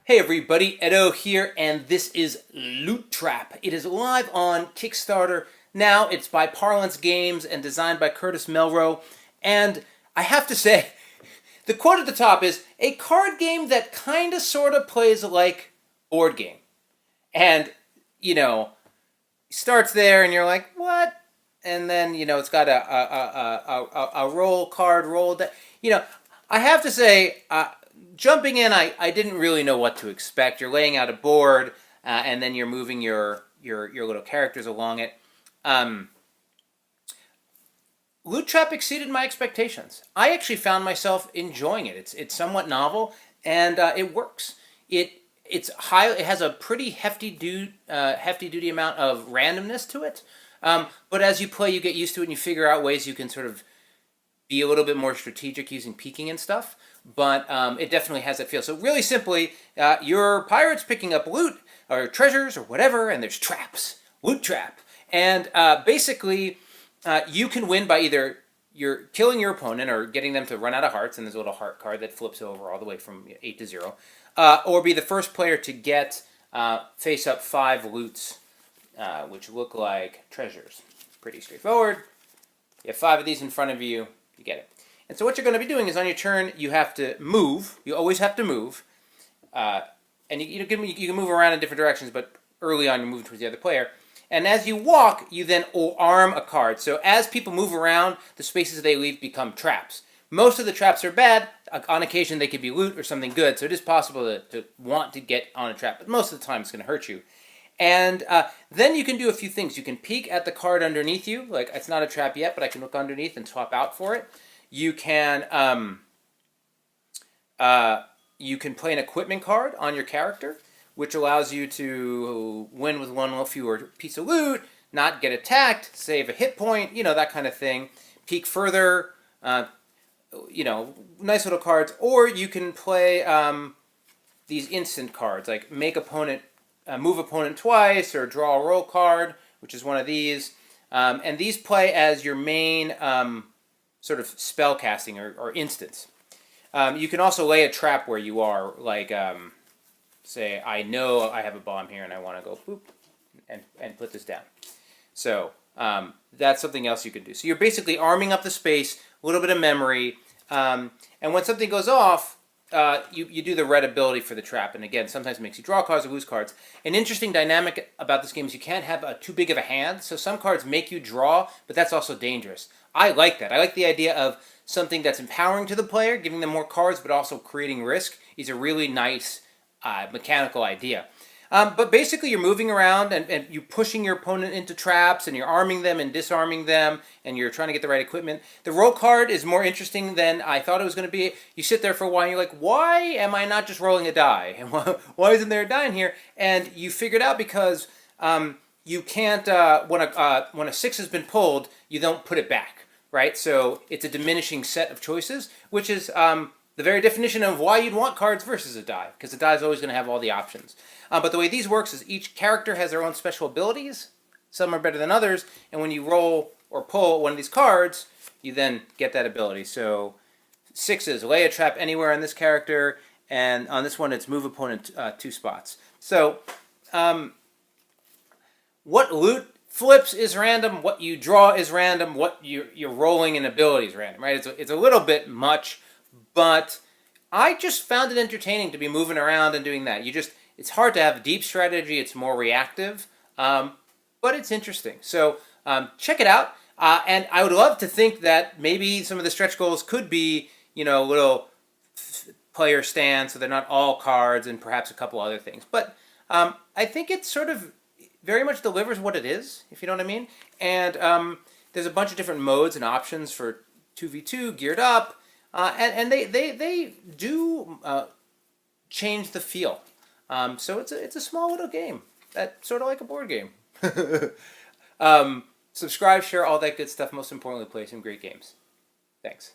Hey everybody, Edo here, and this is Loot Trap. It is live on Kickstarter now. It's by Parlance Games and designed by Curtis Merloe. And I have to say, the quote at the top is, a card game that kind of sort of plays like board game. And, starts there and you're like, what? And then, it's got a roll card, I have to say, jumping in, I didn't really know what to expect. You're laying out a board, and then you're moving your little characters along it. Loot Trap exceeded my expectations. I actually found myself enjoying it. It's somewhat novel, and it works. It has a pretty hefty duty amount of randomness to it. But as you play, you get used to it, and you figure out ways you can sort of be a little bit more strategic using peeking and stuff. But it definitely has that feel. So really simply, your pirate's picking up loot or treasures or whatever, and there's traps. Loot trap. And basically, you can win by either you're killing your opponent or getting them to run out of hearts, and there's a little heart card that flips over all the way from 8 to 0, or be the first player to get face up 5 loots, which look like treasures. Pretty straightforward. You have 5 of these in front of you, you get it. And so what you're going to be doing is on your turn, you have to move. You always have to move. And you can move around in different directions, but early on you're moving towards the other player. And as you walk, you then arm a card. So as people move around, the spaces they leave become traps. Most of the traps are bad. On occasion, they could be loot or something good. So it is possible to want to get on a trap, but most of the time it's going to hurt you. And then you can do a few things. You can peek at the card underneath you. Like, it's not a trap yet, but I can look underneath and swap out for it. You can play an equipment card on your character, which allows you to win with one fewer piece of loot, not get attacked, save a hit point, that kind of thing. Peek further, nice little cards. Or you can play these instant cards, like move opponent twice, or draw a roll card, which is one of these. And these play as your main sort of spell casting or instance. You can also lay a trap where you are, like, say, I know I have a bomb here and I want to go boop and put this down. So that's something else you can do. So you're basically arming up the space, a little bit of memory, and when something goes off, you do the red ability for the trap, and again, sometimes it makes you draw cards or lose cards. An interesting dynamic about this game is you can't have too big of a hand, so some cards make you draw, but that's also dangerous. I like that. I like the idea of something that's empowering to the player, giving them more cards, but also creating risk is a really nice mechanical idea. But basically, you're moving around and you're pushing your opponent into traps, and you're arming them and disarming them, and you're trying to get the right equipment. The roll card is more interesting than I thought it was going to be. You sit there for a while, and you're like, why am I not just rolling a die? And why isn't there a die in here? And you figure it out because you can't, when a 6 has been pulled, you don't put it back, right? So it's a diminishing set of choices, which is the very definition of why you'd want cards versus a die, because the die is always going to have all the options. But the way these works is each character has their own special abilities. Some are better than others, and when you roll or pull one of these cards, you then get that ability. So 6s, lay a trap anywhere on this character, and on this one it's move opponent 2 spots. So what loot flips is random, what you draw is random, what you're rolling in ability is random, right? It's a little bit much, but I just found it entertaining to be moving around and doing that. It's hard to have a deep strategy. It's more reactive, but it's interesting. So check it out. And I would love to think that maybe some of the stretch goals could be, little player stands, so they're not all cards, and perhaps a couple other things. But I think it sort of very much delivers what it is, if you know what I mean. And there's a bunch of different modes and options for 2v2 geared up. And they do change the feel. So it's a small little game. That's sort of like a board game. Subscribe, share, all that good stuff. Most importantly, play some great games. Thanks.